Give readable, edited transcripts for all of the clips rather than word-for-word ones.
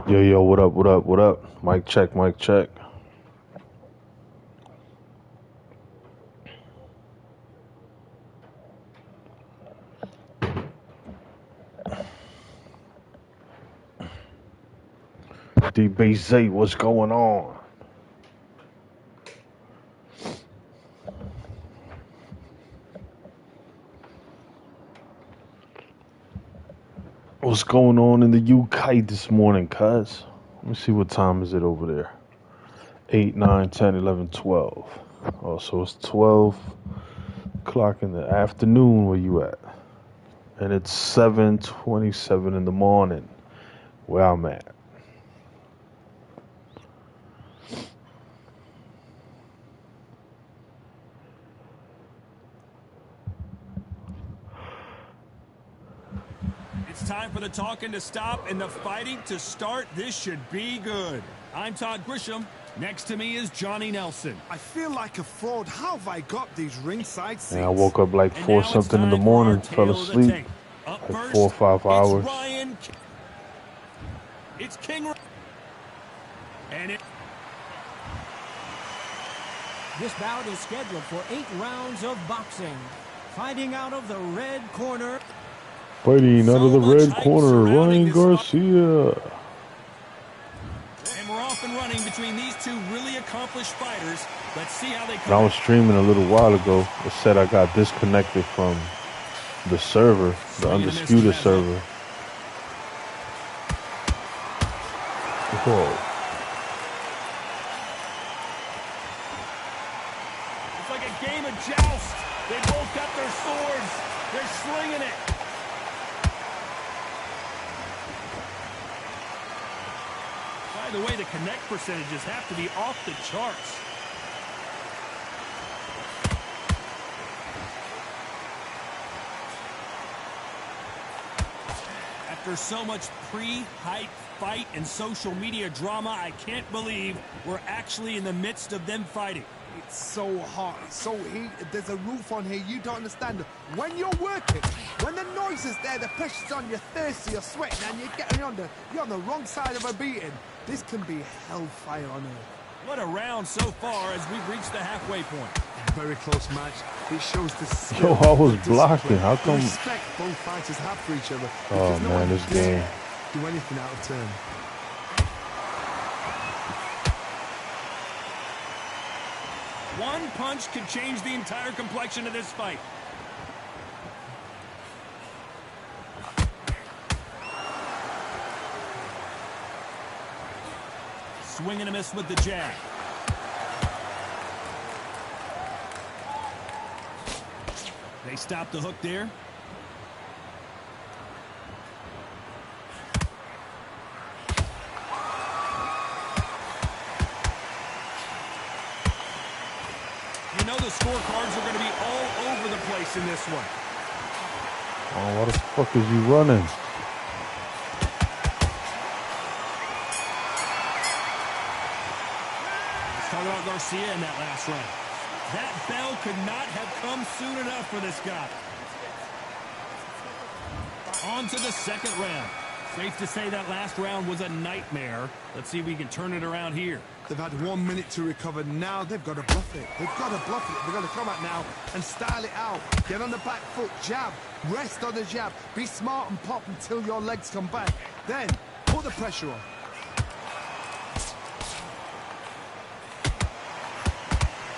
Yo, what up, what up, what up? Mic check, mic check. D-BZ, what's going on? What's going on in the UK this morning, cuz? Let me see what time is it over there. 8, 9, 10, 11, 12. Oh, so it's 12 o'clock in the afternoon where you at. And it's 7:27 in the morning where I'm at. It's time for the talking to stop and the fighting to start. This should be good. I'm Todd Grisham. Next to me is Johnny Nelson. I feel like a fraud. How have I got these ringside seats? And I woke up like 4 something in the morning, fell asleep like 4 or 5 hours. It's King. And this bout is scheduled for 8 rounds of boxing. Fighting out of the red corner. Fighting out of the red corner, Ryan Garcia. And we're off and running between these two really accomplished fighters. Let's see how they come. I was streaming a little while ago. It said I got disconnected from the server, the Undisputed server. Whoa. It's like a game of joust. They both got their swords. They're slinging it. By the way, the connect percentages have to be off the charts. After so much pre-hype fight and social media drama, I can't believe we're actually in the midst of them fighting. It's so hot, it's so heated. There's a roof on here you don't understand. When you're working, when the noise is there, the pressure's on, you're thirsty, you're sweating, and you're on the wrong side of a beating. This can be hellfire on earth. What a round so far as we've reached the halfway point. Very close match. It shows the skill. Yo, I was blocking. How come? The respect both fighters have for each other. Oh man, this game. Do anything out of turn. One punch could change the entire complexion of this fight. Swing and a miss with the jab. They stop the hook there. You know the scorecards are going to be all over the place in this one. Oh, what the fuck is you running? Talk about Garcia in that last round. That bell could not have come soon enough for this guy. On to the second round. Safe to say that last round was a nightmare. Let's see if we can turn it around here. They've had 1 minute to recover. Now they've got to bluff it. They've got to bluff it. They've got to come out now and style it out. Get on the back foot, jab, rest on the jab. Be smart and pop until your legs come back. Then put the pressure on.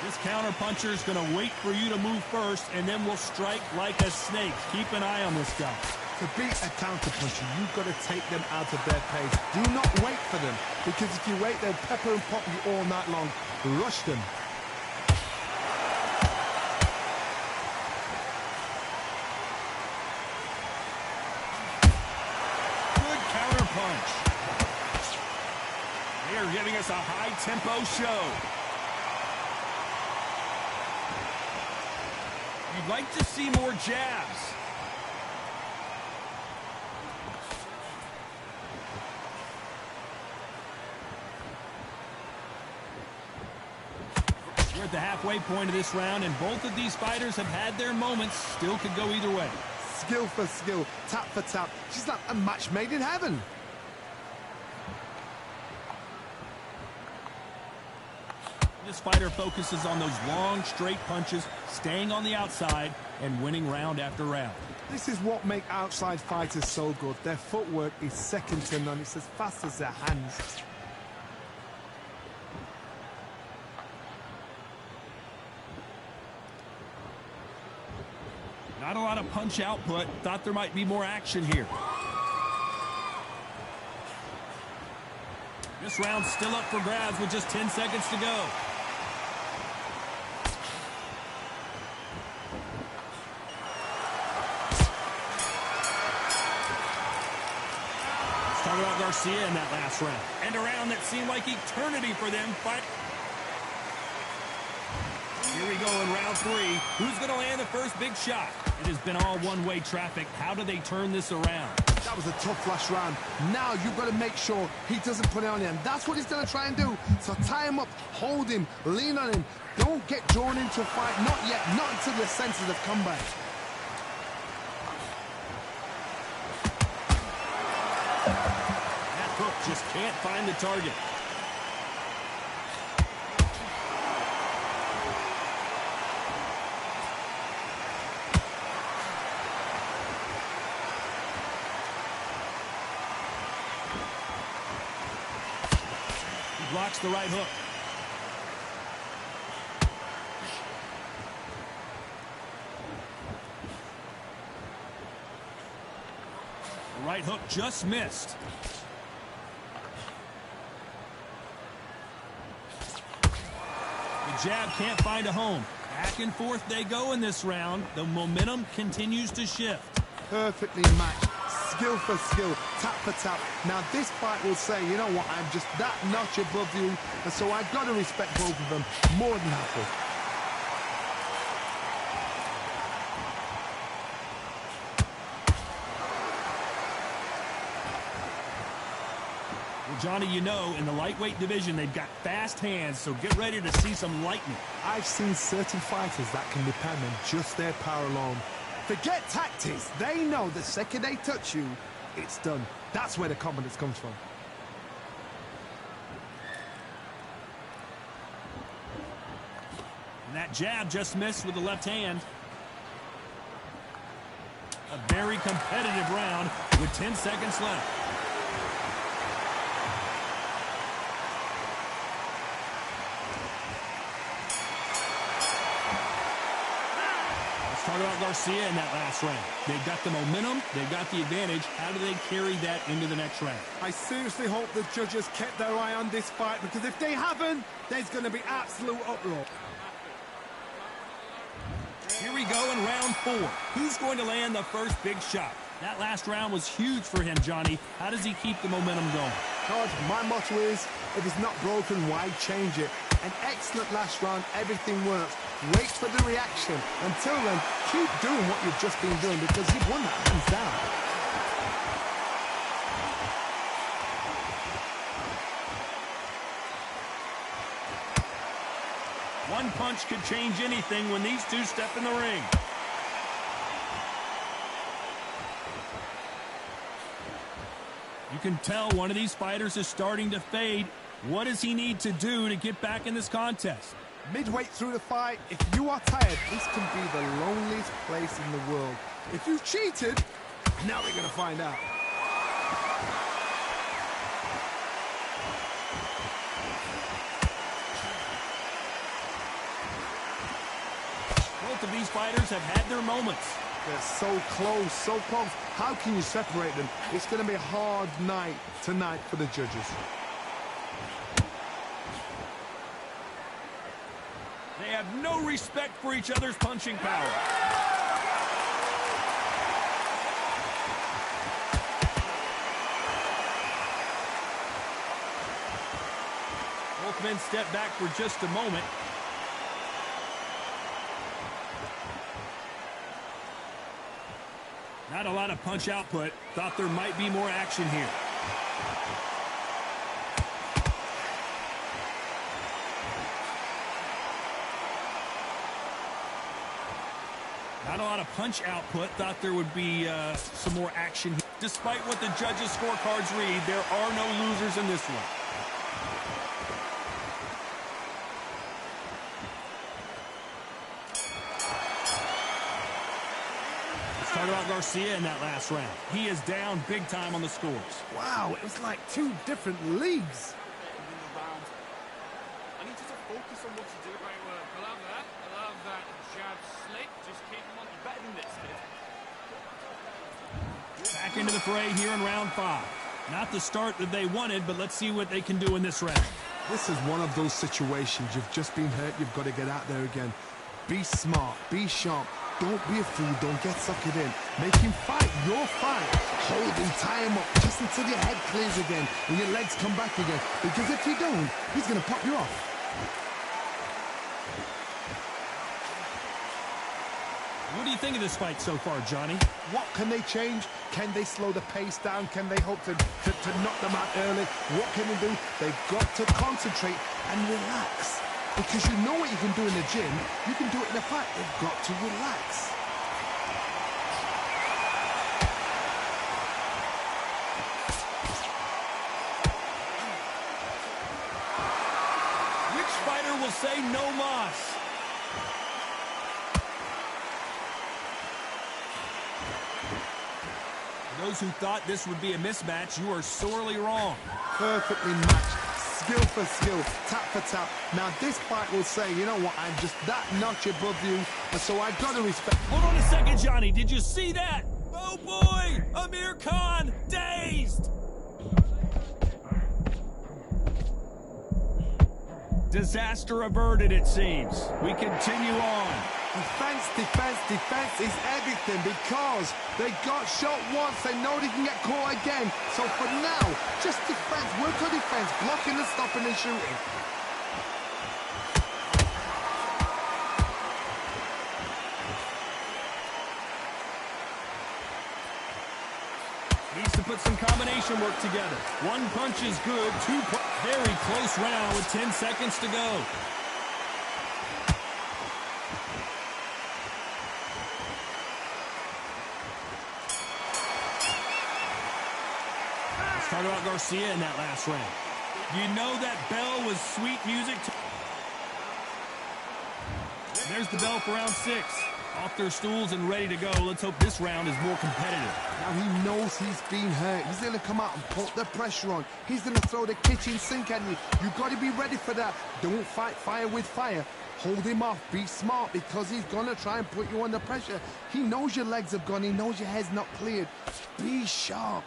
This counter-puncher is going to wait for you to move first, and then will strike like a snake. Keep an eye on this guy. To beat a counter-puncher, you've got to take them out of their pace. Do not wait for them, because if you wait, they'll pepper and pop you all night long. Rush them. Good counter-punch. They are giving us a high-tempo show. You'd like to see more jabs. We're at the halfway point of this round, and both of these fighters have had their moments. Still could go either way. Skill for skill, tap for tap. She's like a match made in heaven. This fighter focuses on those long, straight punches, staying on the outside, and winning round after round. This is what makes outside fighters so good. Their footwork is second to none. It's as fast as their hands. Not a lot of punch output. Thought there might be more action here. This round's still up for grabs with just 10 seconds to go. Talk about Garcia in that last round. And a round that seemed like eternity for them. Here we go in round 3. Who's going to land the first big shot? It has been all one-way traffic. How do they turn this around? That was a tough last round. Now you've got to make sure he doesn't put it on him. That's what he's going to try and do. So tie him up, hold him, lean on him. Don't get drawn into a fight. Not yet. Not until your senses have come back. That hook just can't find the target. Blocks the right hook. The right hook just missed. The jab can't find a home. Back and forth they go in this round. The momentum continues to shift. Perfectly matched. Skill for skill, tap for tap. Now this fight will say, you know what, I'm just that notch above you, and so I've got to respect both of them more than happy. Well, Johnny, you know, in the lightweight division, they've got fast hands, so get ready to see some lightning. I've seen certain fighters that can depend on just their power alone. Forget tactics. They know the second they touch you, it's done. That's where the confidence comes from. And that jab just missed with the left hand. A very competitive round with 10 seconds left. Talk about Garcia in that last round. They've got the momentum, they've got the advantage. How do they carry that into the next round? I seriously hope the judges kept their eye on this fight, because if they haven't, there's going to be absolute uproar. Here we go in round 4. Who's going to land the first big shot? That last round was huge for him, Johnny. How does he keep the momentum going? George, my motto is, if it's not broken, why change it? An excellent last round, everything works. Wait for the reaction. Until then, keep doing what you've just been doing, because you've won that hands down. One punch could change anything when these two step in the ring. You can tell one of these fighters is starting to fade. What does he need to do to get back in this contest? Midway through the fight, if you are tired, this can be the loneliest place in the world. If you've cheated, now we're going to find out. Both of these fighters have had their moments. They're so close, so close. How can you separate them? It's going to be a hard night tonight for the judges. They have no respect for each other's punching power. Both men step back for just a moment. Not a lot of punch output. Thought there might be more action here. Not a lot of punch output. Thought there would be some more action here. Despite what the judges' scorecards read, there are no losers in this one. talk about Garcia in that last round. He is down big time on the scores. Wow, it was like two different leagues. I need you to focus on what you do. Great work. I love that. I love that. Jab slick. Just keep him on. You're better than this, kid. Back into the fray here in round 5. Not the start that they wanted, but let's see what they can do in this round. This is one of those situations. You've just been hurt. You've got to get out there again. Be smart. Be sharp. Don't be a fool. Don't get suckered in. Make him fight your fight. Hold him, tie him up, just until your head clears again and your legs come back again. Because if you don't, he's going to pop you off. What do you think of this fight so far, Johnny? What can they change? Can they slow the pace down? Can they hope to knock them out early? What can they do? They've got to concentrate and relax. Because you know what you can do in the gym, you can do it in a fight. They've got to relax. Which fighter will say no mas? For those who thought this would be a mismatch, you are sorely wrong. Perfectly matched. Skill for skill, tap for tap. Now this fight will say, you know what, I'm just that notch above you, and so I've got to respect. Hold on a second, Johnny. Did you see that? Oh boy! Amir Khan, dazed! Disaster averted, it seems. We continue on. Defense, defense, defense is everything because they got shot once. They know they can get caught again. So for now, just defense, work on defense, blocking and stopping and shooting. Needs to put some combination work together. One punch is good, very close round with 10 seconds to go. Let's talk about Garcia in that last round. You know that bell was sweet music. There's the bell for round 6. Off their stools and ready to go. Let's hope this round is more competitive. Now he knows he's been hurt. He's going to come out and put the pressure on. He's going to throw the kitchen sink at you. You've got to be ready for that. Don't fight fire with fire. Hold him off. Be smart because he's going to try and put you under pressure. He knows your legs have gone. He knows your head's not cleared. Be sharp.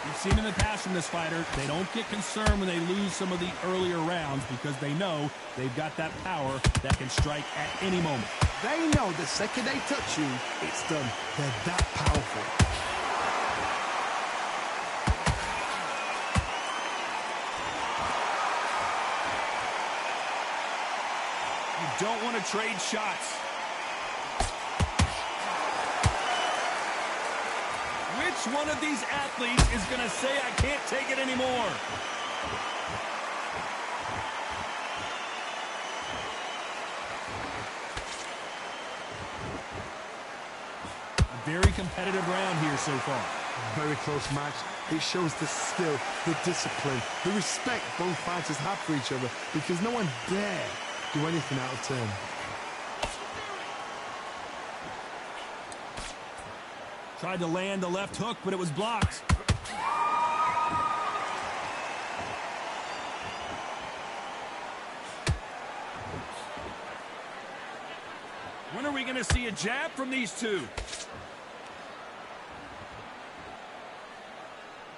We've seen in the past from this fighter, they don't get concerned when they lose some of the earlier rounds because they know they've got that power that can strike at any moment. They know the second they touch you, it's done. They're that powerful. You don't want to trade shots. Which one of these athletes is going to say, I can't take it anymore? A very competitive round here so far. Very close match. It shows the skill, the discipline, the respect both fighters have for each other because no one dare do anything out of turn. Tried to land the left hook, but it was blocked. When are we going to see a jab from these two?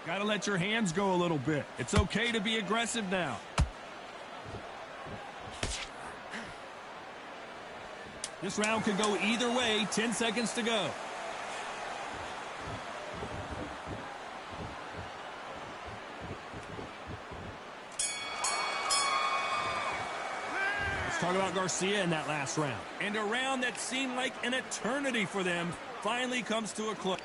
Got to let your hands go a little bit. It's okay to be aggressive now. This round could go either way. 10 seconds to go. Talk about Garcia in that last round. And a round that seemed like an eternity for them finally comes to a close.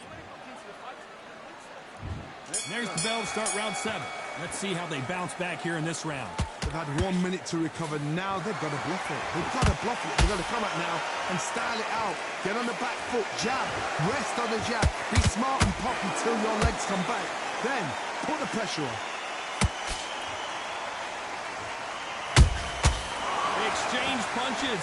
There's the bell to start round 7. Let's see how they bounce back here in this round. They've had 1 minute to recover. Now they've got to bluff it. They've got to bluff it. They've got to come out now and style it out. Get on the back foot, jab, rest on the jab. Be smart and pop until your legs come back. Then put the pressure on. Exchange punches.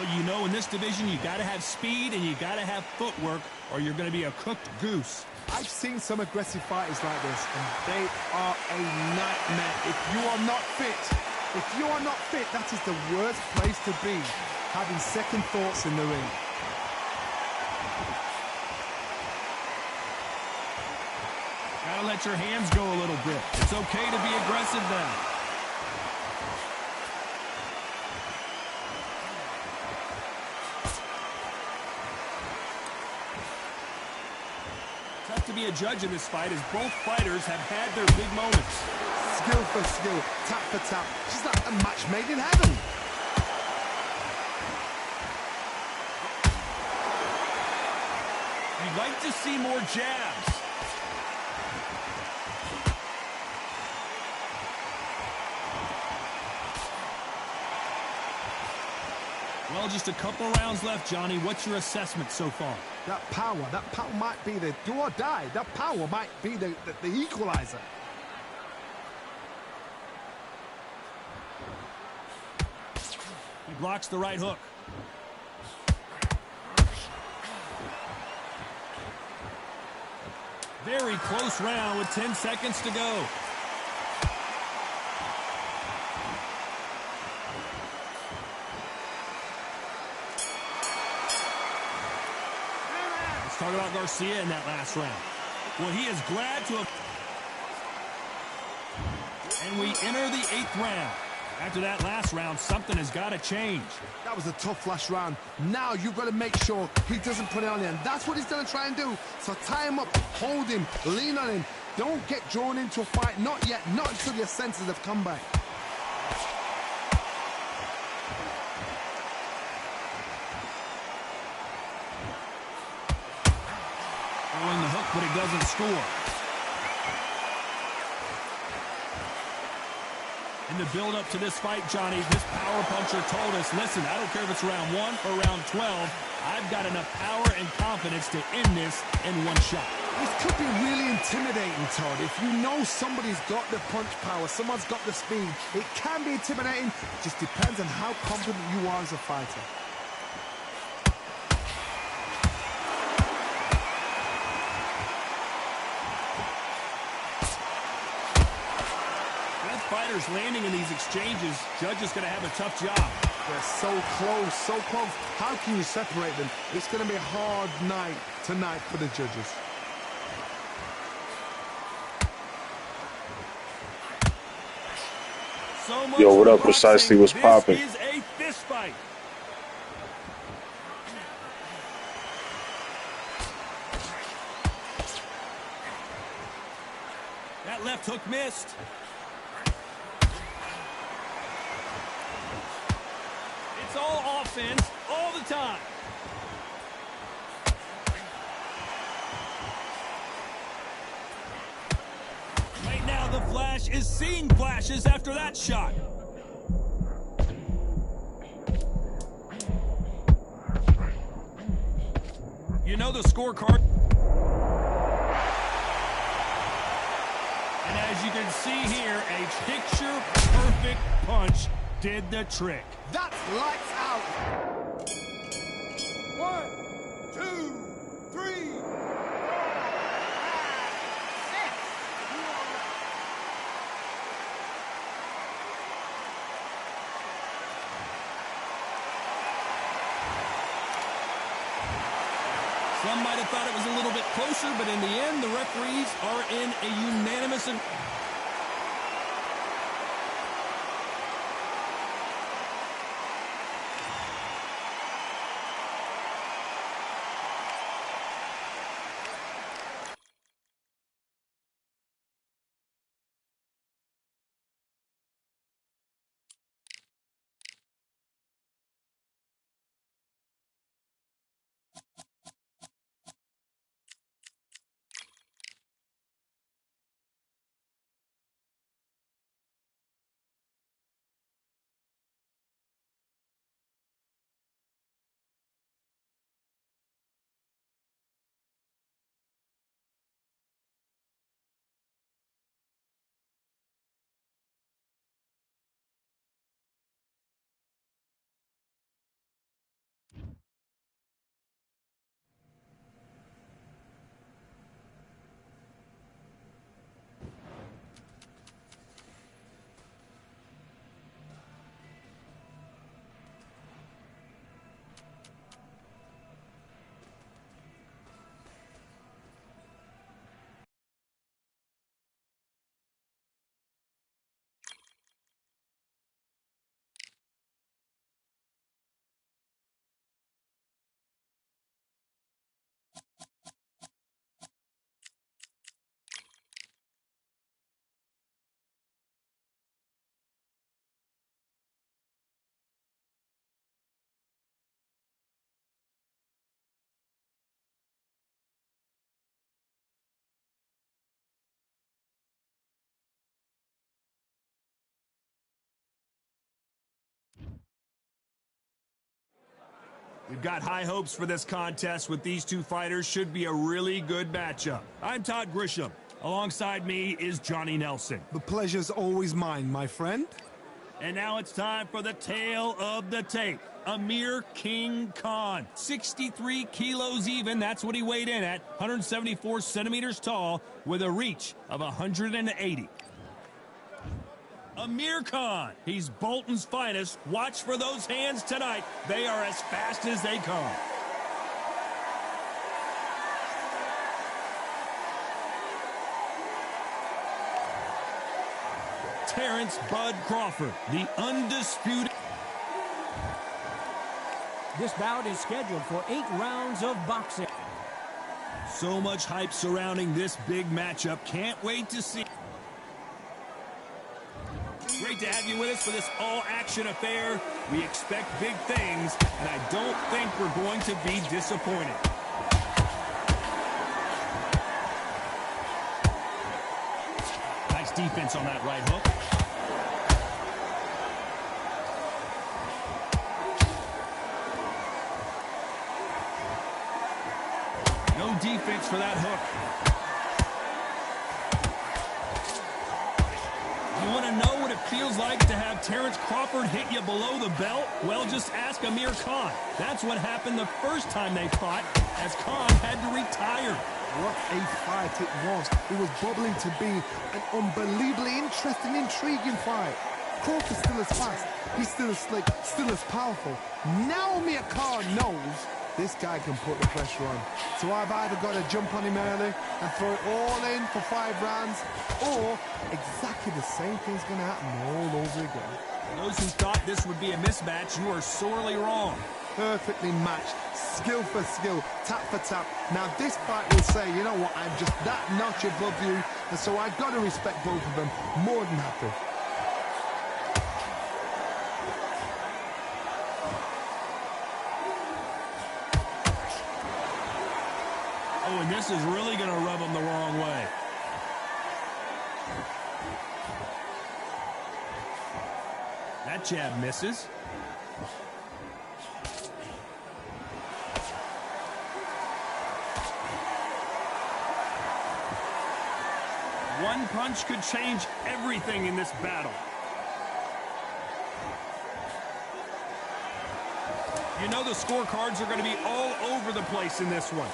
Well, you know, in this division, you got to have speed and you got to have footwork, or you're going to be a cooked goose. I've seen some aggressive fighters like this, and they are a nightmare. If you are not fit, that is the worst place to be, having second thoughts in the ring. Gotta let your hands go a little bit. It's okay to be aggressive then. Tough to be a judge in this fight, as both fighters have had their big moments. Skill for skill, tap for tap. She's like a match made in heaven. You'd like to see more jabs. Well, just a couple rounds left, Johnny. What's your assessment so far? That power might be the do or die. That power might be the equalizer. He blocks the right hook. Very close round with 10 seconds to go. Let's talk about Garcia in that last round. Well, he is glad to have... And we enter the 8th round. After that last round, something has got to change. That was a tough last round. Now you've got to make sure he doesn't put it on you, and that's what he's going to try and do. So tie him up, hold him, lean on him. Don't get drawn into a fight. Not yet. Not until your senses have come back. Throwing the hook, but he doesn't score. In the build-up to this fight, Johnny, this power puncher told us, listen, I don't care if it's round 1 or round 12, I've got enough power and confidence to end this in one shot. This could be really intimidating, Todd. If you know somebody's got the punch power, someone's got the speed, it can be intimidating. It just depends on how confident you are as a fighter. Fighters landing in these exchanges, judges going to have a tough job. They're so close, so close. How can you separate them? It's going to be a hard night tonight for the judges. So much Yo, what up? for Precisely boxing. what's popping? This is a fist fight. That left hook missed. It's all offense all the time. Right now, the Flash is seeing flashes after that shot. You know the scorecard. And as you can see here, a picture-perfect punch did the trick. That's lights out. 1, 2, 3, 4, 5, 6. Some might have thought it was a little bit closer, but in the end, the referees are in a unanimous... We've got high hopes for this contest with these two fighters. Should be a really good matchup. I'm Todd Grisham. Alongside me is Johnny Nelson. The pleasure's always mine, my friend. And now it's time for the tale of the tape. Amir King Khan, 63 kilos even. That's what he weighed in at, 174 centimeters tall, with a reach of 180. Amir Khan, he's Bolton's finest. Watch for those hands tonight. They are as fast as they come. Terrence Bud Crawford, the Undisputed. This bout is scheduled for 8 rounds of boxing. So much hype surrounding this big matchup. Can't wait to see. Great to have you with us for this all-action affair. We expect big things, and I don't think we're going to be disappointed. Nice defense on that right hook. No defense for that hook. You want to know what it feels like to have Terrence Crawford hit you below the belt? Well, just ask Amir Khan. That's what happened the first time they fought, as Khan had to retire. What a fight it was. It was bubbling to be an unbelievably interesting, intriguing fight. Crawford's still as fast, he's still as slick, still as powerful. Now Amir Khan knows this guy can put the pressure on. So I've either got to jump on him early and throw it all in for 5 rounds, or exactly the same thing's going to happen all over again. Those who thought this would be a mismatch, you are sorely wrong. Perfectly matched, skill for skill, tap for tap. Now this fight will say, you know what, I'm just that notch above you, and so I've got to respect both of them more than happy. Oh, and this is really going to rub him the wrong way. That jab misses. One punch could change everything in this battle. You know the scorecards are going to be all over the place in this one.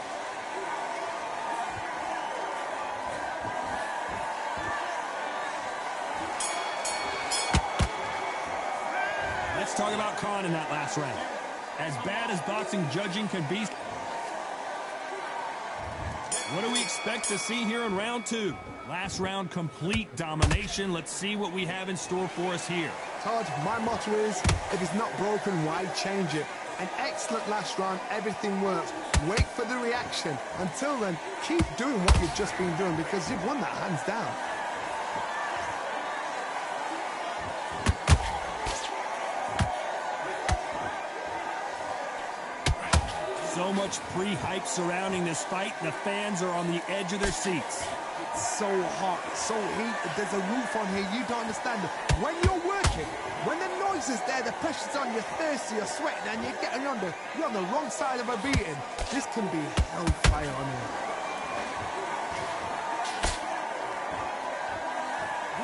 Let's talk about Khan in that last round. As bad as boxing judging can be, what do we expect to see here in round 2? Last round, complete domination. Let's see what we have in store for us here. Todd, my motto is, if it's not broken, why change it? An excellent last round, everything works. Wait for the reaction. Until then, keep doing what you've just been doing, because you've won that hands down. So much pre-hype surrounding this fight. The fans are on the edge of their seats. It's so hot, so heated. There's a roof on here. You don't understand. When you're working, when the noise is there, the pressure's on, you're thirsty, you're sweating, and you're getting under. You're on the wrong side of a beating. This can be hellfire on here.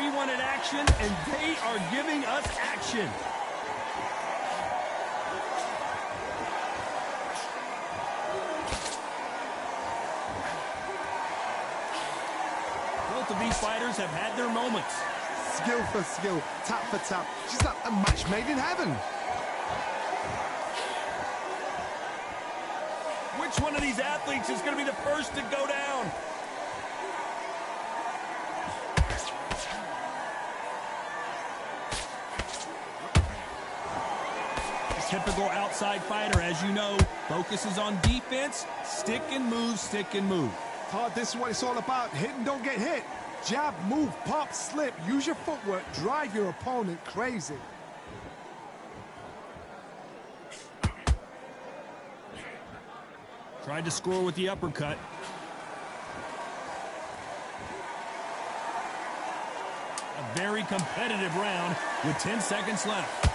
We wanted action, and they are giving us action. Both of these fighters have had their moments. Skill for skill, tap for tap. She's like a match made in heaven. Which one of these athletes is going to be the first to go down? Typical outside fighter, as you know, focuses on defense, stick and move, stick and move. Todd, this is what it's all about. Hit and don't get hit. Jab, move, pop, slip. Use your footwork. Drive your opponent crazy. Tried to score with the uppercut. A very competitive round with 10 seconds left.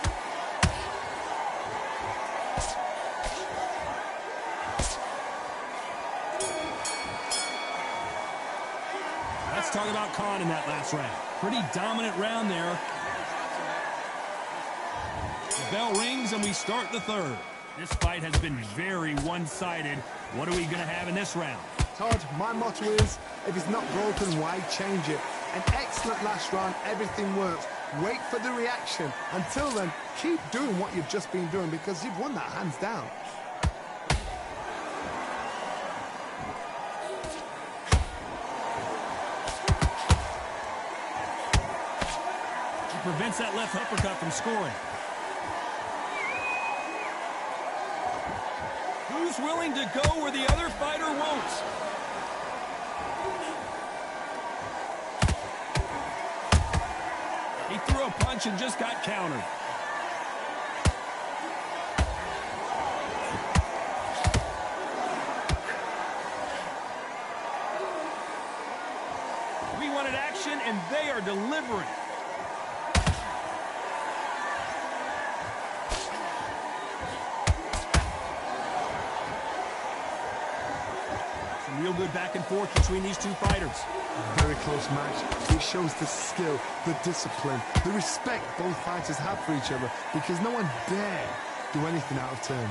talk about Khan in that last round. Pretty dominant round there. The bell rings and we start the third. This fight has been very one-sided. What are we going to have in this round? Todd, my motto is, if it's not broken, why change it? An excellent last round, everything works. Wait for the reaction. Until then, keep doing what you've just been doing because you've won that hands down. He prevents that left uppercut from scoring. Who's willing to go where the other fighter won't? He threw a punch and just got countered. We wanted action, and they are delivering. Some real good back and forth between these two fighters. Very close match. It shows the skill, the discipline, the respect both fighters have for each other because no one dare do anything out of turn.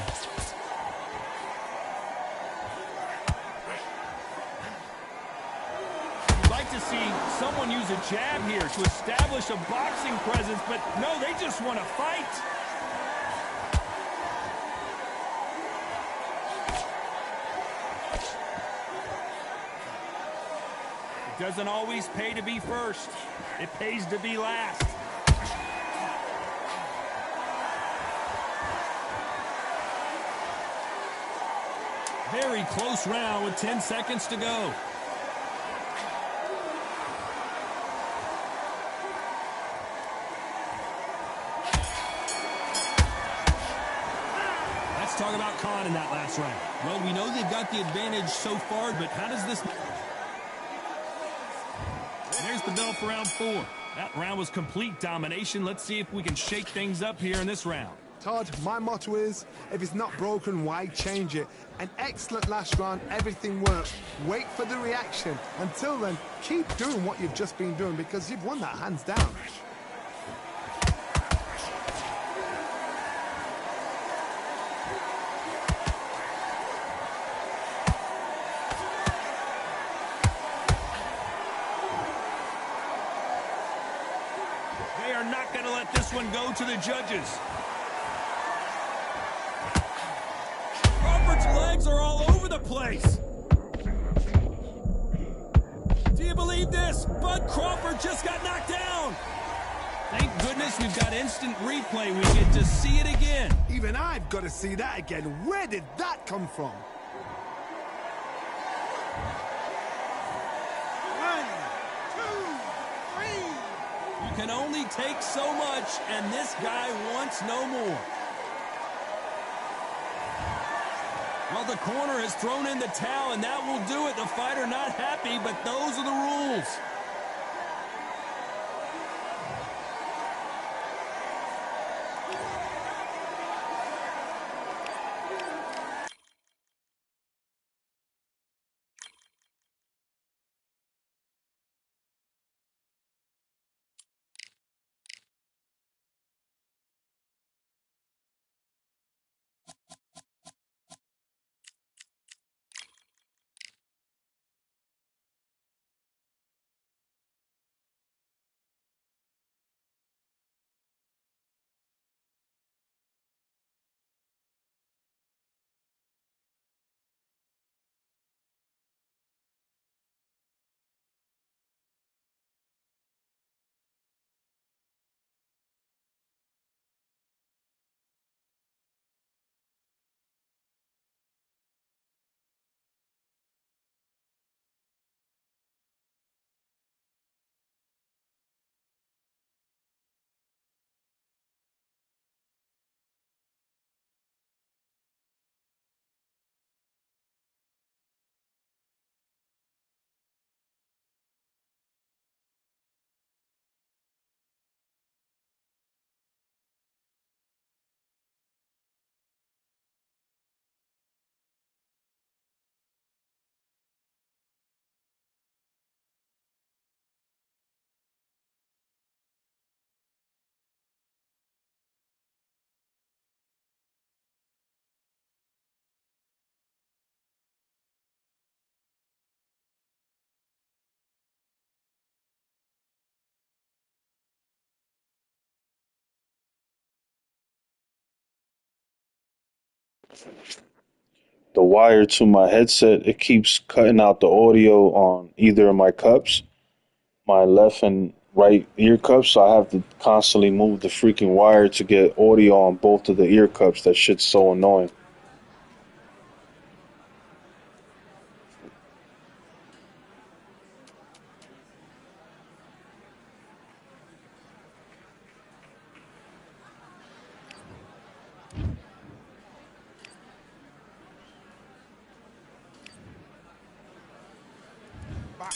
You'd like to see someone use a jab here to establish a boxing presence, but no, they just want to fight. It doesn't always pay to be first. It pays to be last. Very close round with 10 seconds to go. Let's talk about Khan in that last round. Well, we know they've got the advantage so far, but how does this... There's the bell for round 4. That round was complete domination. Let's see if we can shake things up here in this round. Todd, my motto is, if it's not broken, why change it? An excellent last round, everything works. Wait for the reaction. Until then, keep doing what you've just been doing because you've won that hands down. They are not going to let this one go to the judges. Crawford's legs are all over the place. Do you believe this? Bud Crawford just got knocked down. Thank goodness we've got instant replay. We get to see it again. Even I've got to see that again. Where did that come from? You can only take so much, and this guy wants no more. Well, the corner has thrown in the towel, and that will do it. The fighter not happy, but those are the rules. The wire to my headset, it keeps cutting out the audio on either of my cups, my left and right ear cups, so I have to constantly move the freaking wire to get audio on both of the ear cups. That shit's so annoying. Back.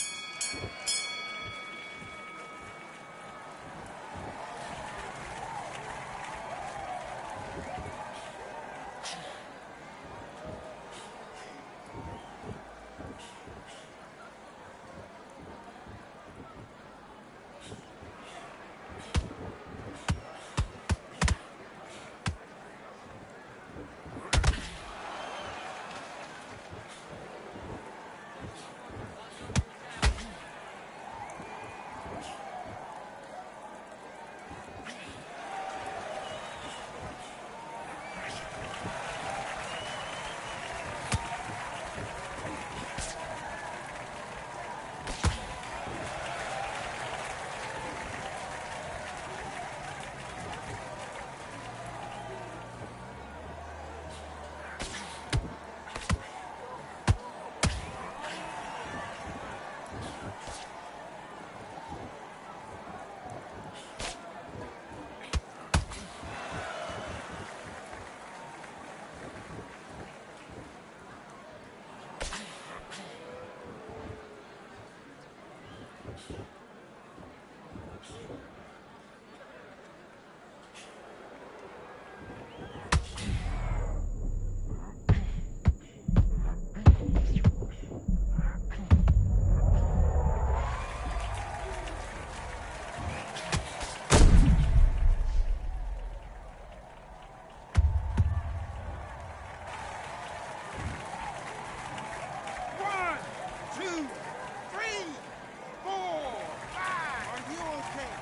One, two, three, four, five. Are you okay?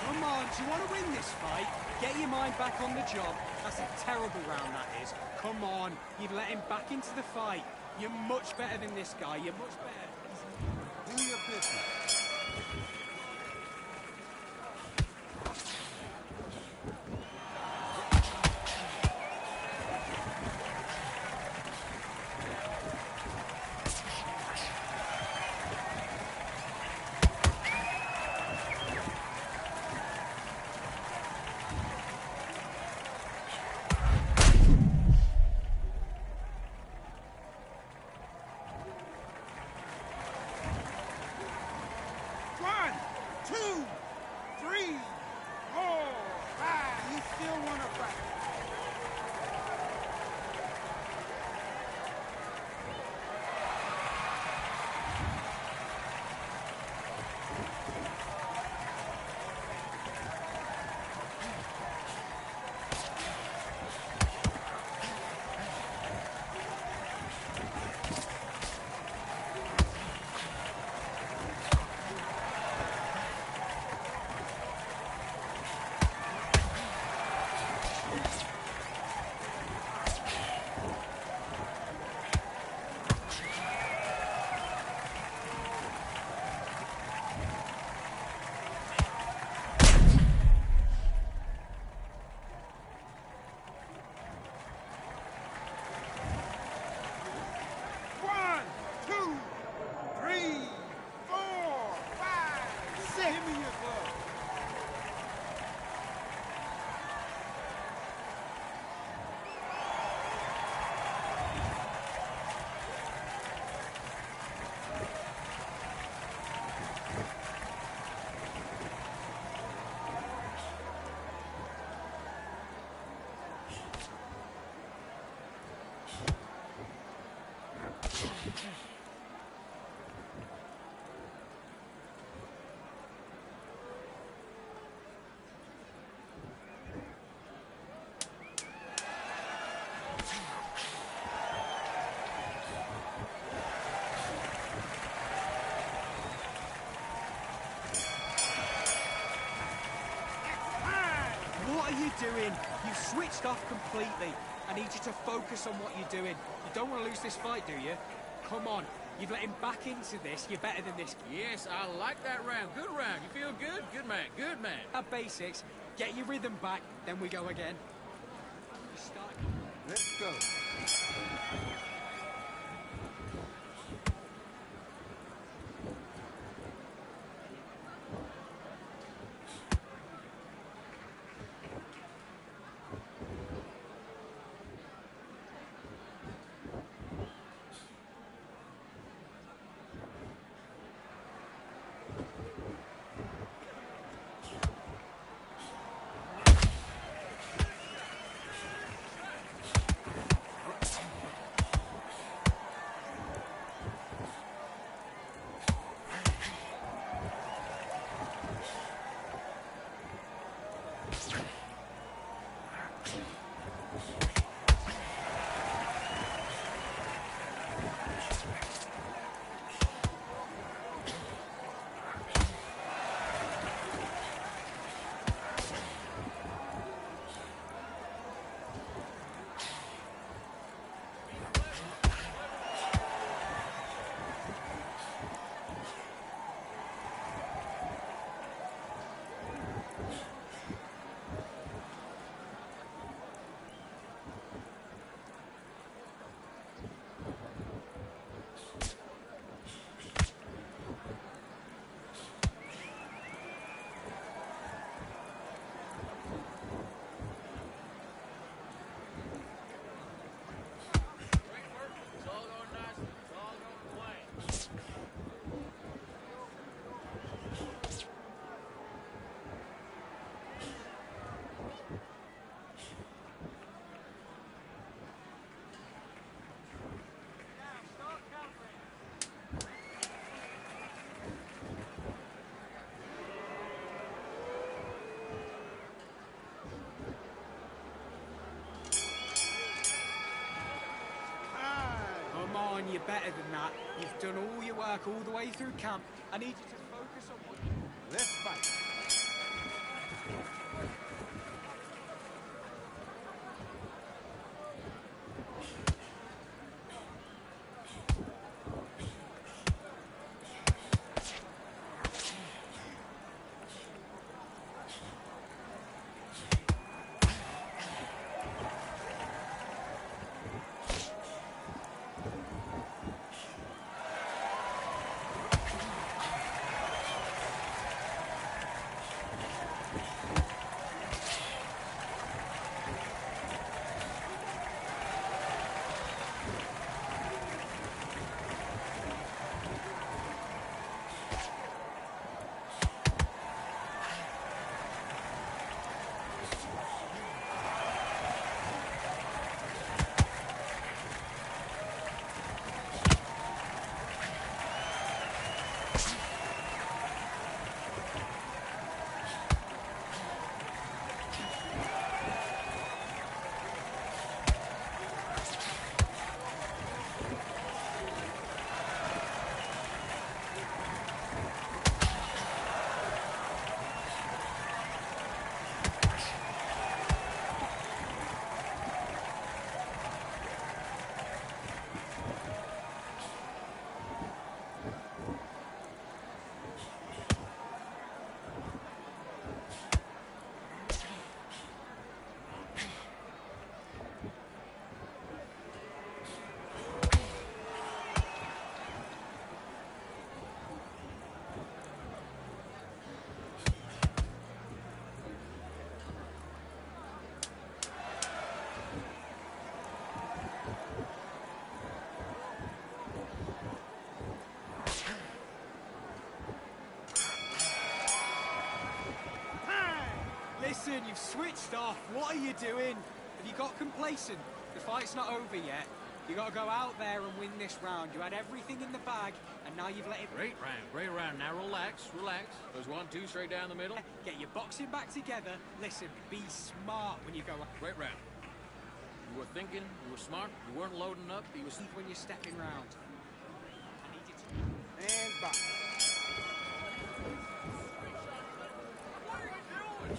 Come on, do you want to win this fight? Get your mind back on the job. That's a terrible round, that is. Come on, you've let him back into the fight. You're much better than this guy. You're much better. Do your business. One, two, three, four, five. You still want to fight? One, two, three, four, five, six. Give me your glove. What are you doing? You've switched off completely. I need you to focus on what you're doing. You don't want to lose this fight, do you? Come on. You've let him back into this. You're better than this. Yes, I like that round. Good round. You feel good? Good man. Good man. At basics, get your rhythm back, then we go again. Let's go. It's all going nice. It's all going play. Come on, you're better than that. You've done all your work all the way through camp. I need you to focus on what you... Let's fight. Listen, you've switched off. What are you doing? Have you got complacent? The fight's not over yet. You got to go out there and win this round. You had everything in the bag, and now you've let it... Great round. Great round. Now relax. Relax. There's 1, 2 straight down the middle. Get your boxing back together. Listen, be smart when you go... Great round. You were thinking. You were smart. You weren't loading up. You were... When you're stepping round. I need you to... And back. What are you doing?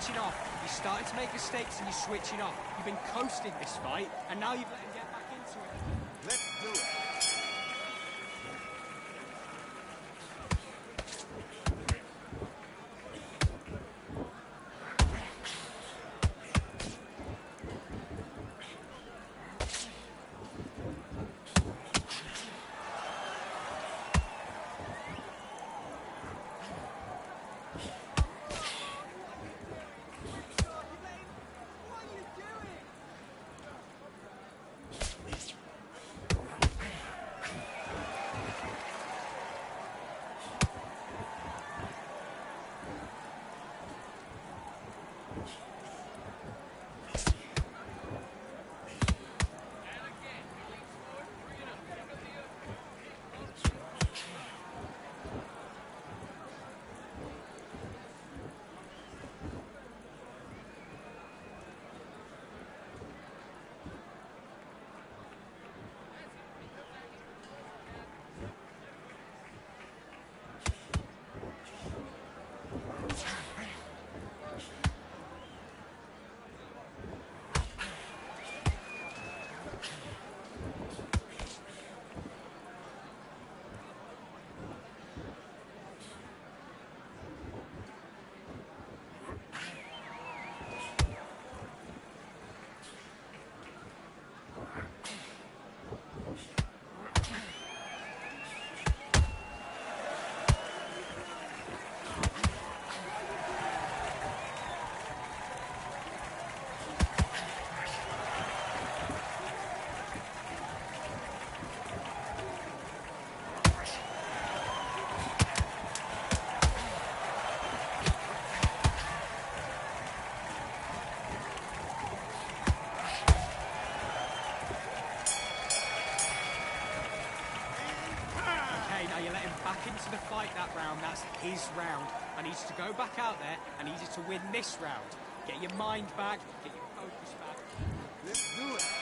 switching off. You're starting to make mistakes and you're switching off. You've been coasting this fight, and now you've let him get back into it. Let's do it. Back into the fight that round. That's his round. I need you to go back out there. I need you to win this round. Get your mind back. Get your focus back. Let's do it.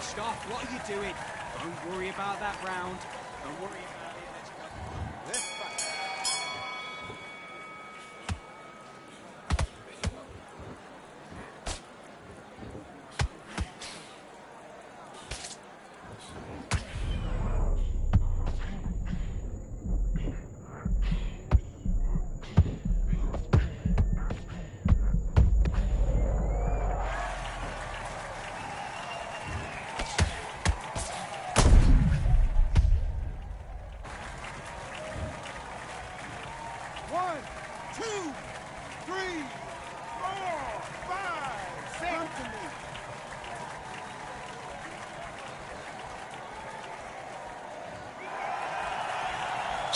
switched off. What are you doing? Don't worry about that round. Don't worry about it. Let's go. Let's fight.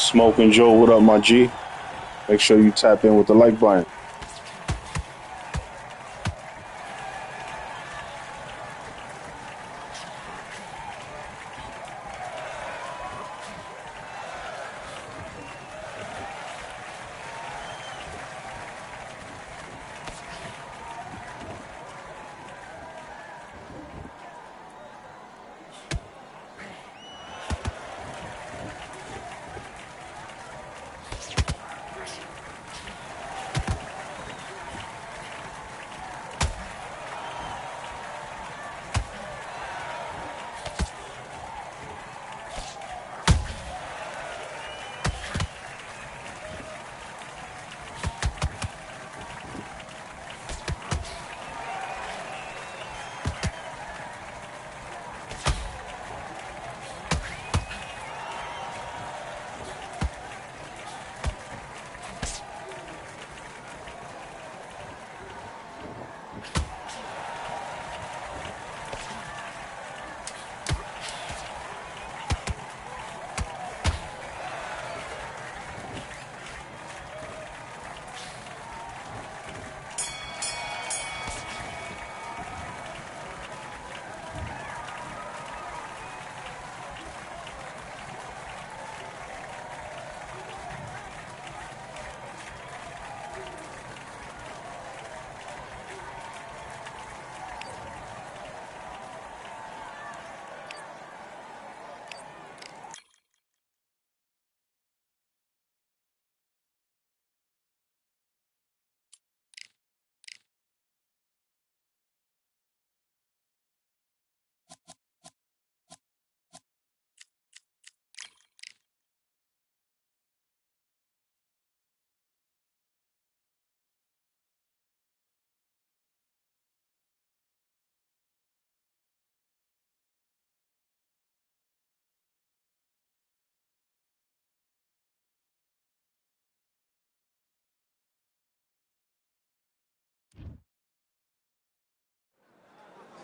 Smoking Joe, what up, my G? Make sure you tap in with the like button.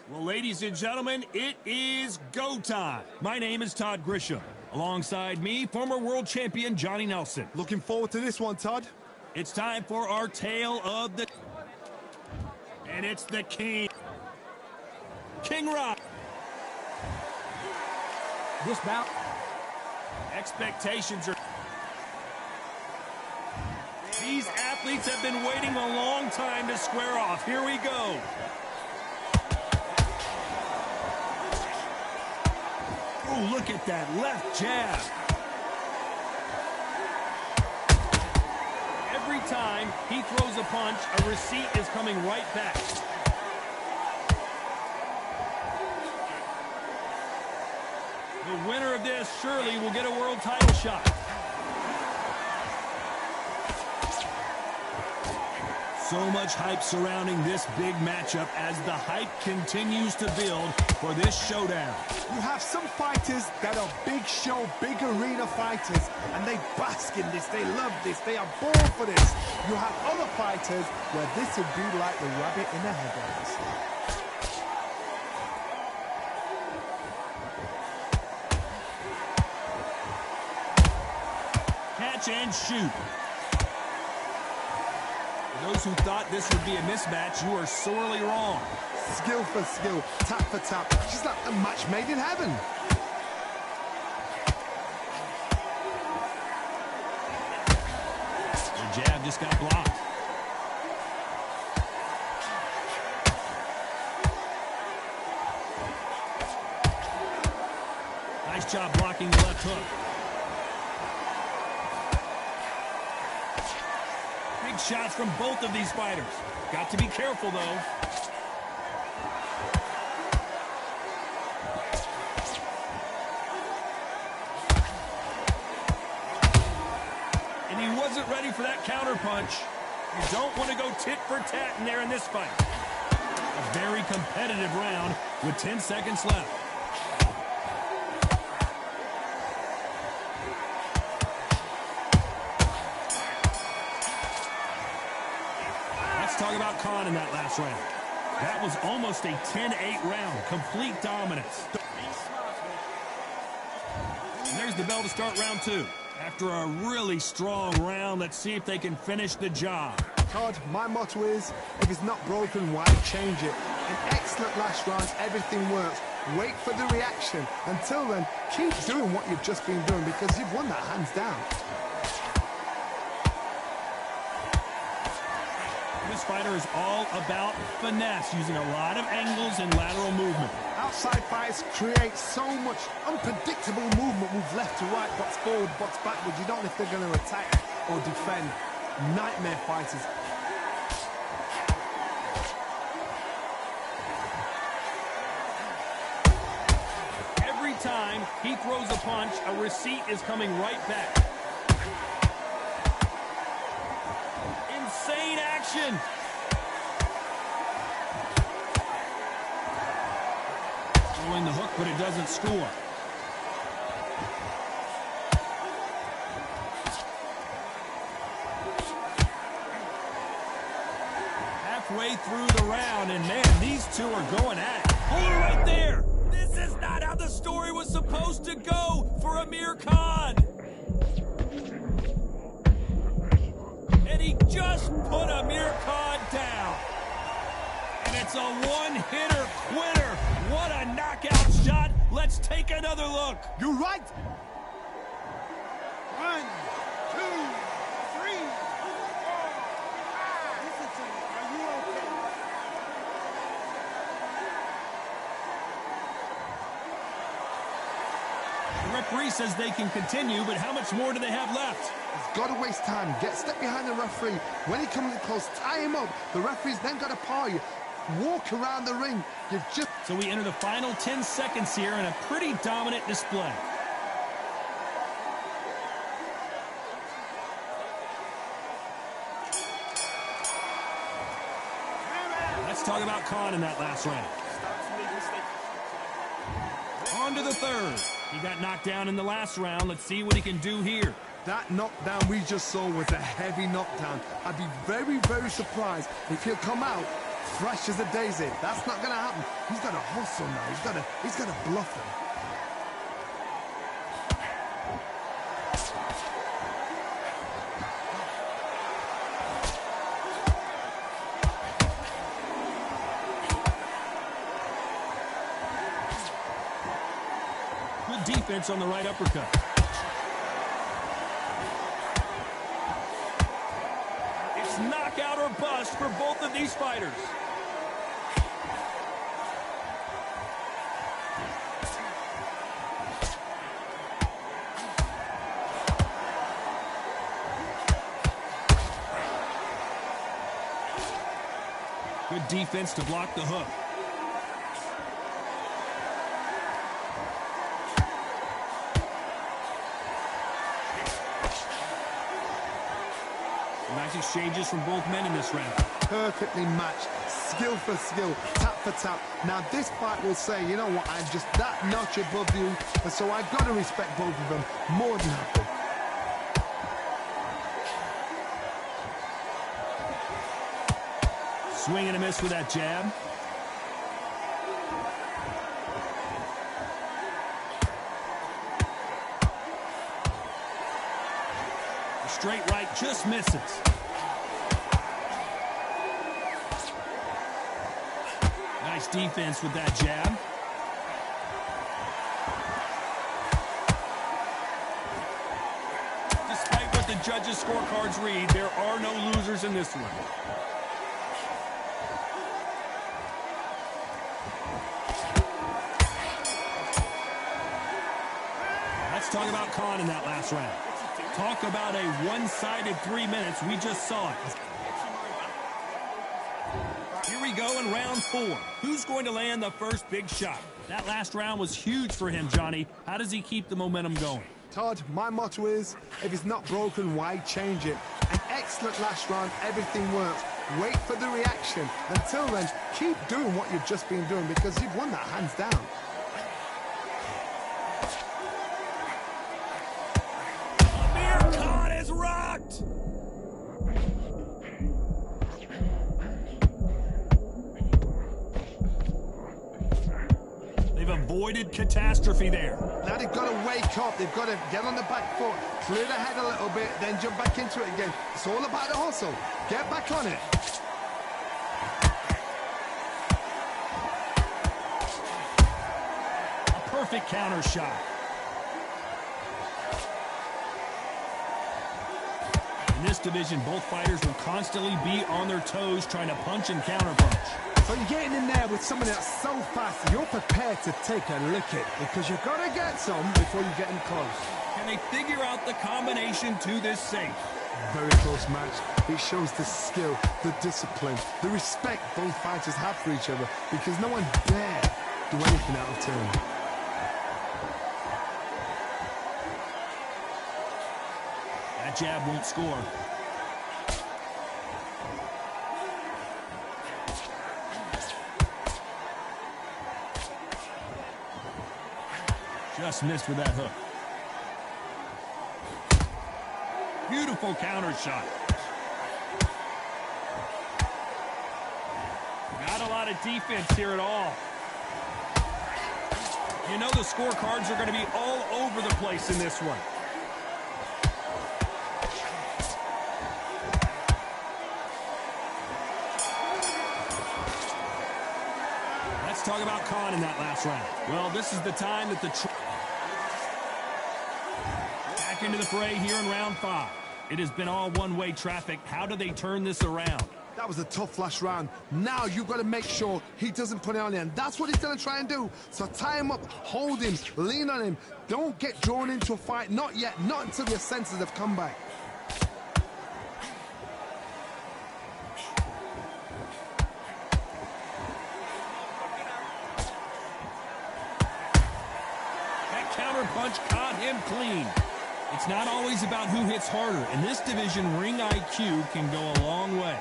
Well, ladies and gentlemen, it is go time. My name is Todd Grisham. Alongside me, former world champion Johnny Nelson. Looking forward to this one, Todd. It's time for our tale of the... And it's the King. King Rock. This bout. Expectations are... These athletes have been waiting a long time to square off. Here we go. Oh, look at that left jab. Every time he throws a punch, a receipt is coming right back. The winner of this surely will get a world title shot. So much hype surrounding this big matchup as the hype continues to build for this showdown. You have some fighters that are big show, big arena fighters, and they bask in this, they love this, they are born for this. You have other fighters where this would be like the rabbit in the headlights. Catch and shoot. For those who thought this would be a mismatch, you are sorely wrong. Skill for skill, tap for tap, just like a match made in heaven. The jab just got blocked. Nice job blocking the left hook. Big shots from both of these fighters. Got to be careful, though. And he wasn't ready for that counter punch. You don't want to go tit for tat in there in this fight. A very competitive round with 10 seconds left. Let's talk about Khan in that last round. That was almost a 10-8 round. Complete dominance. And there's the bell to start round two. After a really strong round, let's see if they can finish the job. Todd, my motto is, if it's not broken, why change it? An excellent last round, everything works. Wait for the reaction. Until then, keep doing what you've just been doing because you've won that hands down. This fighter is all about finesse, using a lot of angles and lateral movement. Outside fights create so much unpredictable movement, move left to right, box forward, box backwards. You don't know if they're going to attack or defend. Nightmare fighters. Every time he throws a punch, a receipt is coming right back. Insane action. Throwing the hook, but it doesn't score. Halfway through the round, and man, these two are going at it. Hold it right there. This is not how the story was supposed to go for Amir Khan. And he just put Amir Khan down. And it's a one-hitter quitter. What a knockout shot. Let's take another look. You're right. 1, 2, 3, 4, 5. Listen to me. Are you okay? The referee says they can continue, but how much more do they have left? He's got to waste time. Step behind the referee. When he comes in close, tie him up. The referee's then got to paw you. Walk around the ring. You've just... So we enter the final 10 seconds here in a pretty dominant display. Let's talk about Khan in that last round. On to the third. He got knocked down in the last round. Let's see what he can do here. That knockdown we just saw was a heavy knockdown. I'd be very, very surprised if he'll come out fresh as a daisy. That's not going to happen. He's got to hustle now. He's got to bluff him. Good defense on the right uppercut. It's knockout or bust for both of these fighters. Good defense to block the hook. Nice exchanges from both men in this round. Perfectly matched, skill for skill, tap for tap. Now this fight will say, you know what, I'm just that notch above you, and so I've got to respect both of them more than happy. Swing and a miss with that jab. The straight right just misses. Nice defense with that jab. Despite what the judges' scorecards read, there are no losers in this one. Let's talk about Khan in that last round. Talk about a one-sided 3 minutes. We just saw it. Here we go in round 4. Who's going to land the first big shot? That last round was huge for him, Johnny. How does he keep the momentum going? Todd, my motto is, if it's not broken, why change it? An excellent last round, everything works. Wait for the reaction. Until then, keep doing what you've just been doing because you've won that hands down. Amir Khan is rocked! They've avoided avoided catastrophe there. Now they've got to wake up. They've got to get on the back foot, clear the head a little bit, then jump back into it again. It's all about the hustle. Get back on it. A perfect counter shot. In this division, both fighters will constantly be on their toes trying to punch and counterpunch. So you're getting in there with someone that's so fast, you're prepared to take a lick it because you've got to get some before you get in close. Can they figure out the combination to this safe? Very close match. It shows the skill, the discipline, the respect both fighters have for each other because no one dare do anything out of turn. That jab won't score. Just missed with that hook. Beautiful counter shot. Not a lot of defense here at all. You know the scorecards are going to be all over the place in this one. Let's talk about Khan in that last round. Well, this is the time that back into the fray here in round 5. It has been all one-way traffic. How do they turn this around? That was a tough last round. Now you've got to make sure he doesn't put it on you, and that's what he's going to try and do. So tie him up, hold him, lean on him. Don't get drawn into a fight. Not yet. Not until your senses have come back. That counter punch caught him clean. It's not always about who hits harder. In this division, ring IQ can go a long way.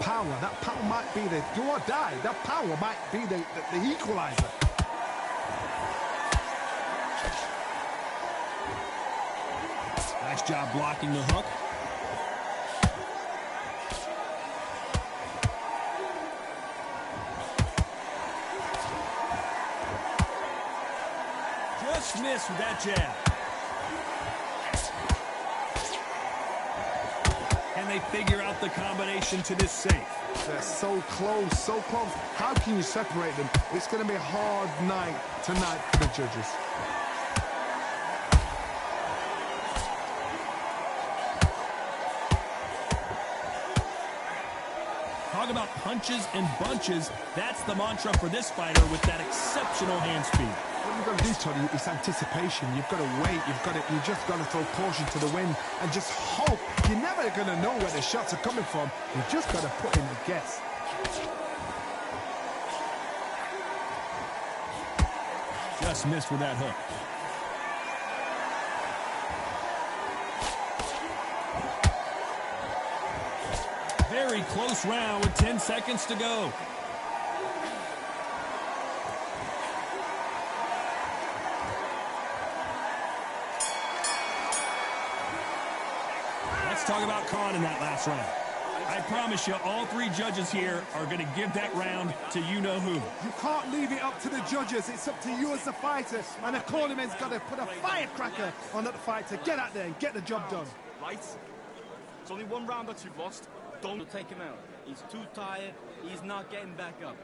That power might be the do or die. That power might be the equalizer. Nice job blocking the hook. Just missed with that jab. Can they figure out the combination to this safe? They're so close, so close. How can you separate them? It's going to be a hard night tonight for the judges. Talk about punches and bunches. That's the mantra for this fighter with that exceptional hand speed. What you've got to do, Tony, is anticipation. You've got to wait. You just got to throw caution to the wind and just hope. You're never going to know where the shots are coming from. You've just got to put in the guess. Just missed with that hook. Very close round with 10 seconds to go. Let's talk about Khan in that last round. I promise you, all three judges here are going to give that round to you-know-who. You can't leave it up to the judges. It's up to you as the fighter. And the cornerman's got to put a firecracker on that fighter. Get out there and get the job done. Right? It's only one round that you've lost. Don't take him out. He's too tired. He's not getting back up.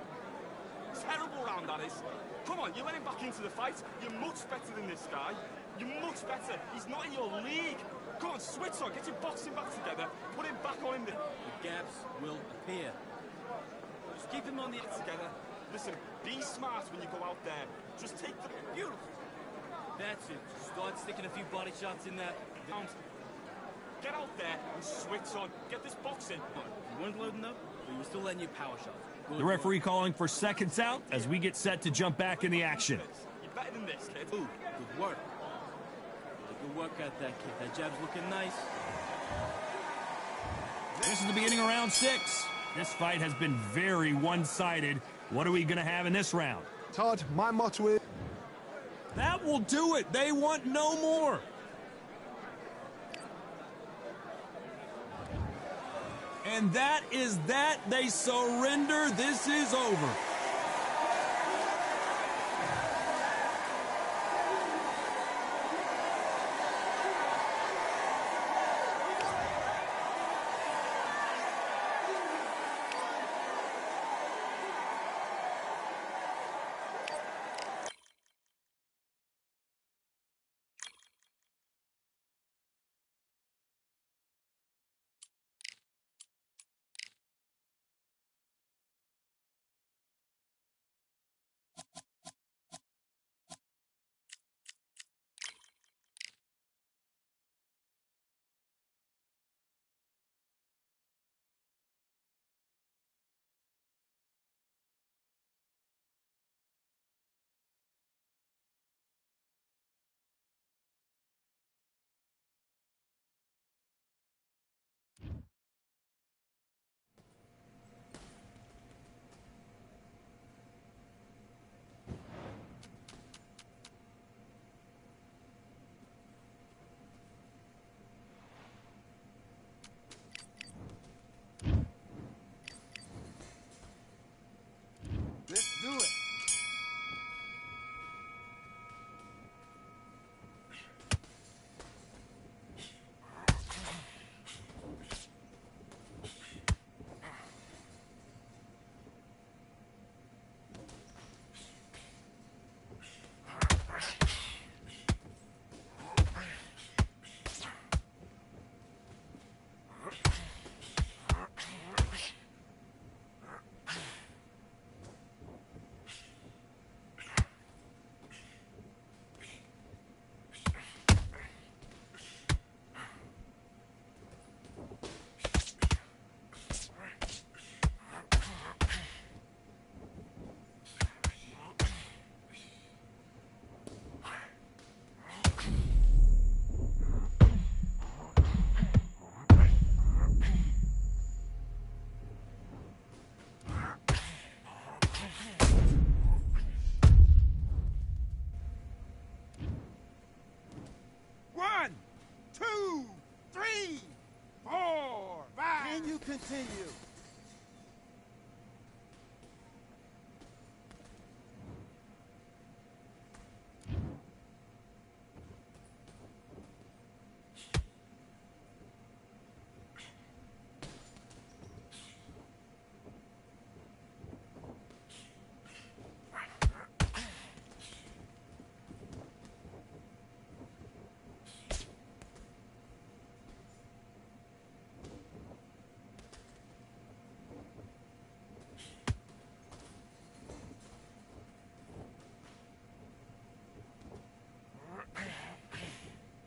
Terrible round, that is. Come on, you let him back into the fight. You're much better than this guy. You're much better. He's not in your league. Come on, switch on. Get your boxing back together. Put him back on him. The gaps will appear. Just keep him on the edge together. Listen, be smart when you go out there. Just take the... Beautiful. That's it. Start sticking a few body shots in there. Don't. Get out there and switch on. Get this boxing. You weren't loading up, but you were still letting your power shots. The referee calling for seconds out as we get set to jump back in the action. You're better than this, kid. Ooh, good work. Good work out that kid. That jab's looking nice. This is the beginning of round 6. This fight has been very one-sided. What are we going to have in this round? Todd, my motto is... That will do it. They want no more. And that is that. They surrender. This is over. continue.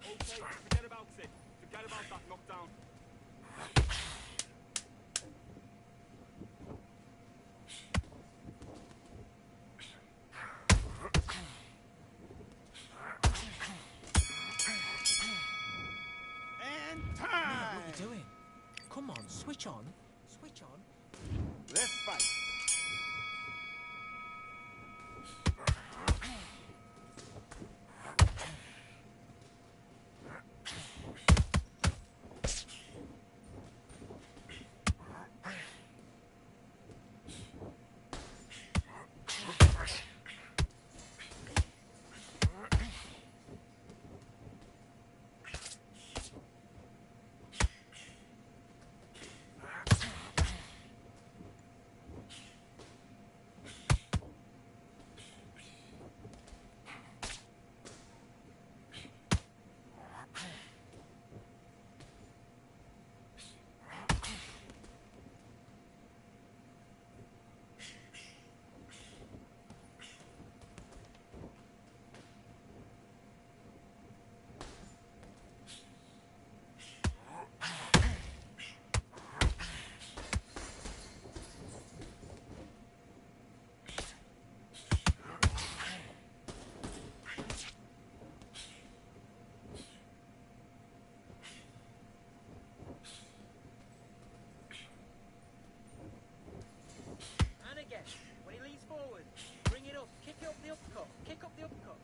Okay, forget about it. Forget about that knockdown. And What time. are you doing? Come on, switch on. Switch on. Let's fight. And again. When he leans forward, bring it up. Kick up the uppercut. Kick up the uppercut.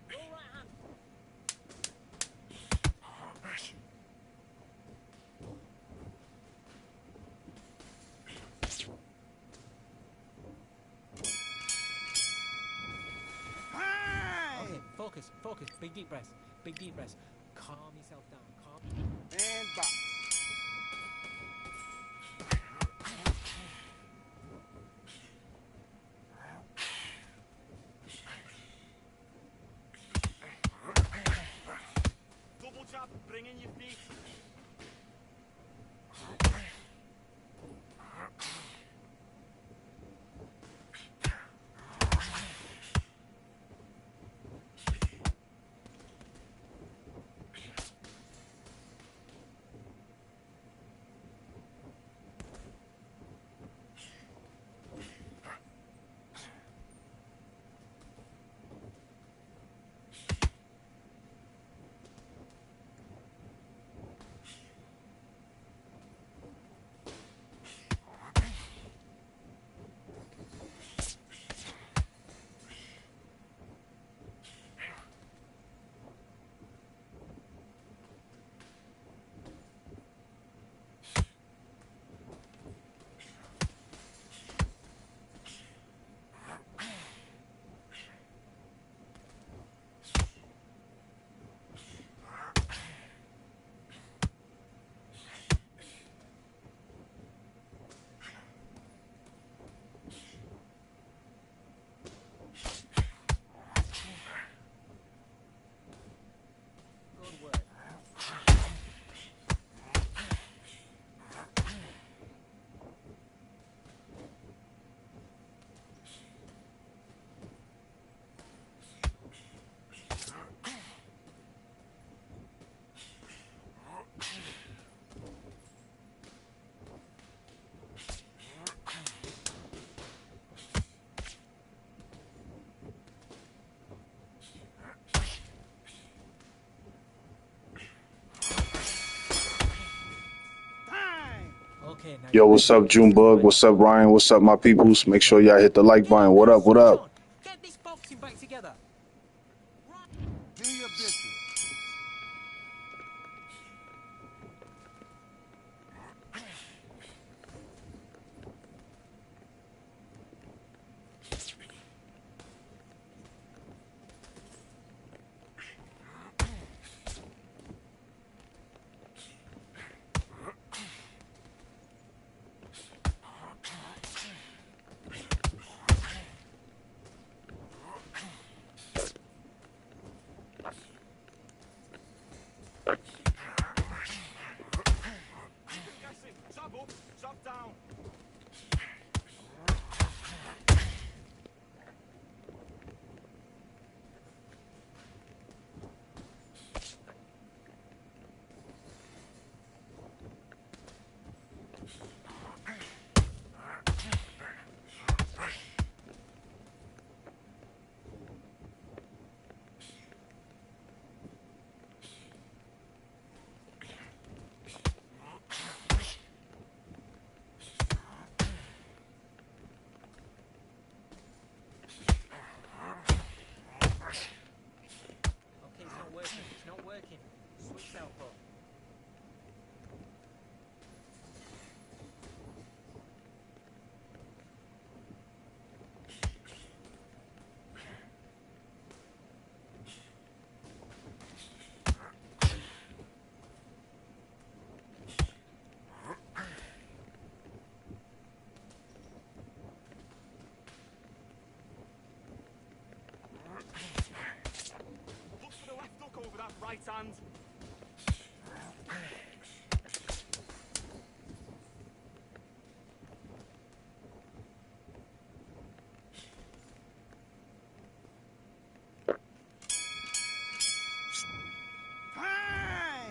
Your right hand. Time. Okay, focus, focus. Big deep breaths. Big deep breaths. Calm yourself down. Calm. And box. Double jab, bring in your feet. now Yo, you what's better up, get into the Junebug? fight. What's up, Ryan? What's up, my peoples? Make sure y'all hit the like button. What up? What up? John, get this boxing back together. Do your business. Guessing. Jab up, jab down. Okay, it's not working. It's not working. Switch southpaw. Look for the left hook over that right hand.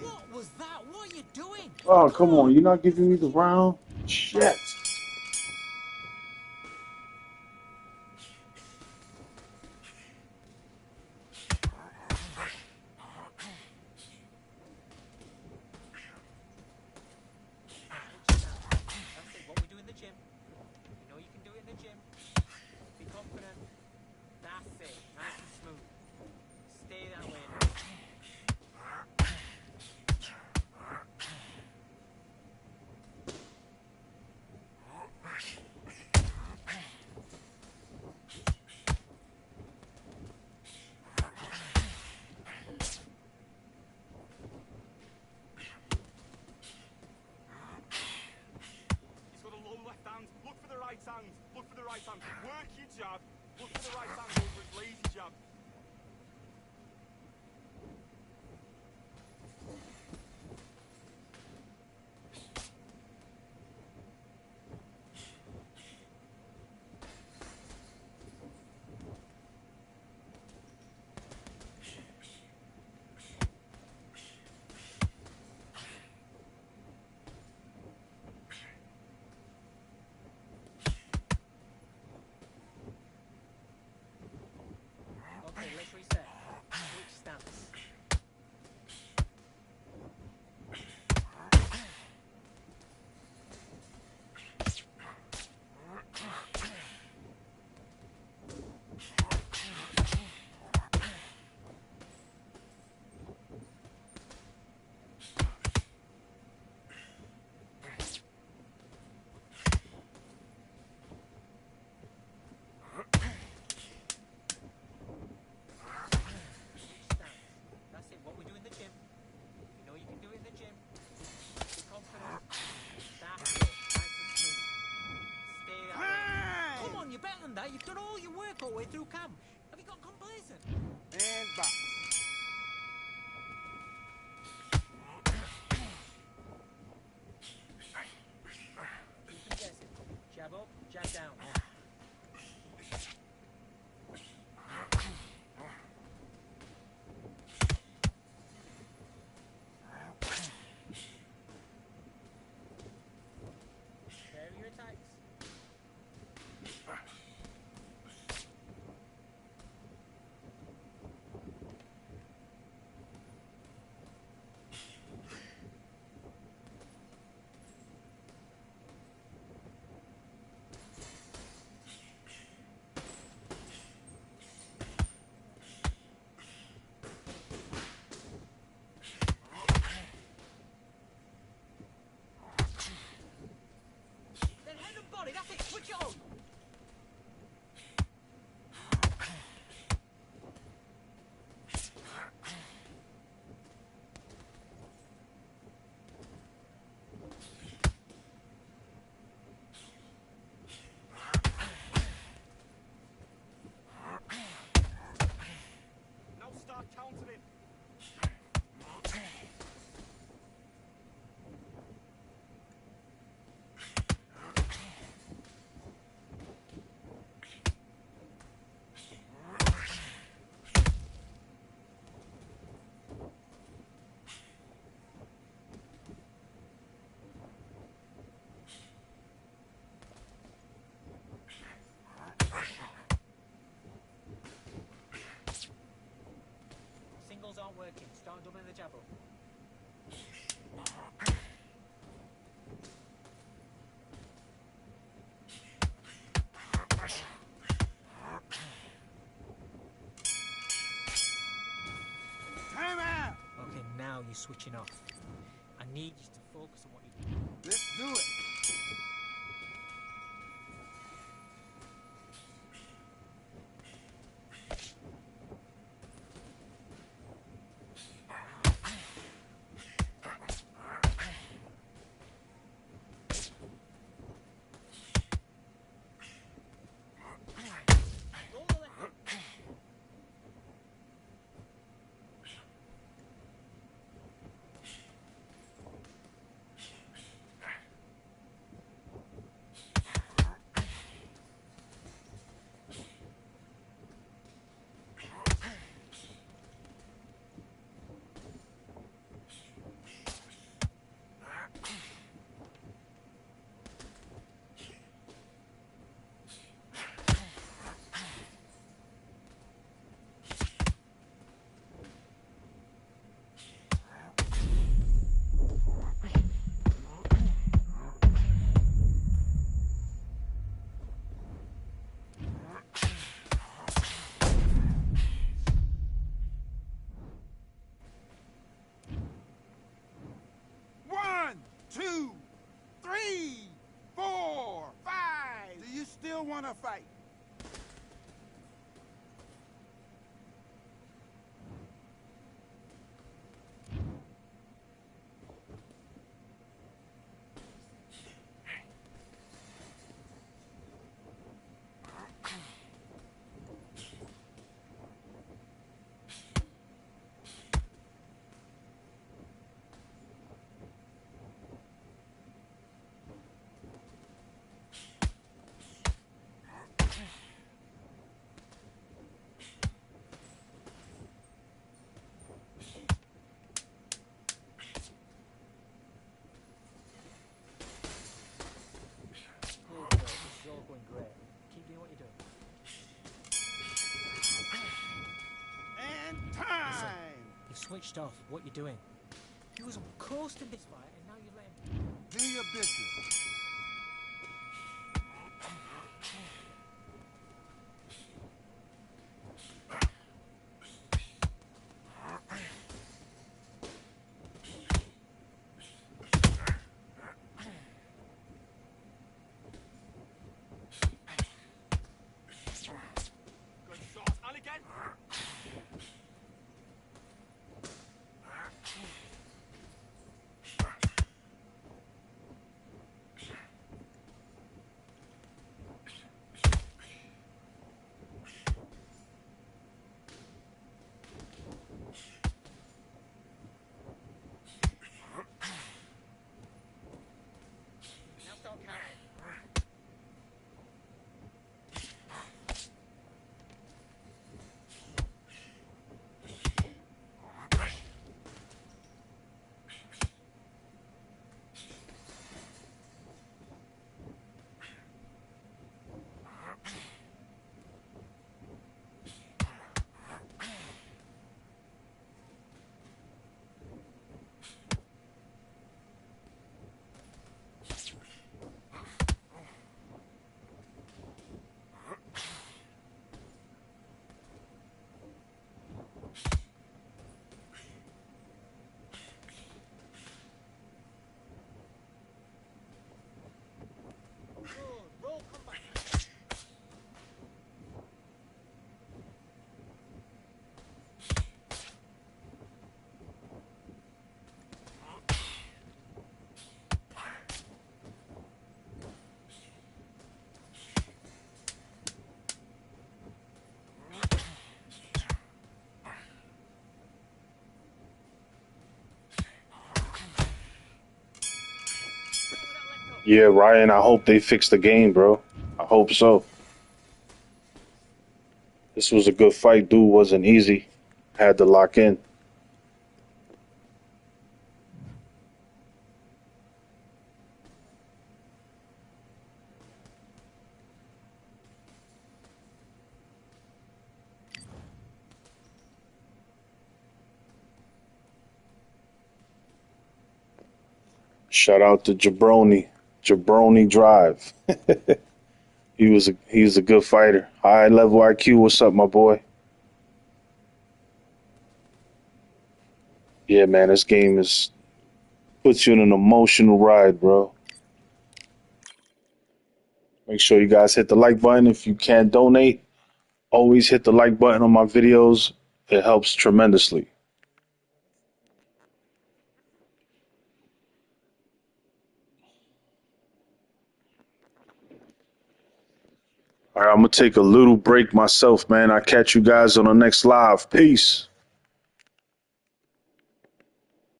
What was that? What are you doing? Oh, come on. You're not giving me the round? Shit. Switch stance. That's it. What we do in the gym. You know you can do it in the gym. Be confident. That's it. Nice and smooth. Stay that way. He's got a low left hand. Look for the right hand. Look for the right hand. Work your jab. Look for the right hand over his lazy jab. Okay, let's reset. Switch stance. Switch stance. That's it. What we do in the gym. You know you can do it in the gym. Be confident. That's it. Nice and smooth. Stay that way. Come on, you're better than that. You've done all your work all the way through camp. Have you got complacent? And back. Keep them guessing. Jab up, jab down. Vary your attacks. working. Start doubling the jab up. Time out! Okay, now you're switching off. I need you to focus on what you're doing. Let's do it. Roll the left. One, two, three, 4, 5. Do you still want to fight? Good, bro. This is all going great. Keep doing what you're doing. And Listen, time! you've switched off what you're doing. He was coasting this fight, and now you've let him. Do your business. Good shot. And again. Now start counting. Good. Roll combat. Yeah, Ryan, I hope they fix the game, bro. I hope so. This was a good fight. Dude wasn't easy. Had to lock in. Shout out to Jabroni. Jabroni Drive. He was a good fighter. High level IQ. What's up, my boy? Yeah, man, this game puts you in an emotional ride, bro. Make sure you guys hit the like button. If you can't donate, always hit the like button on my videos. It helps tremendously. All right, I'm going to take a little break myself, man. I'll catch you guys on the next live. Peace.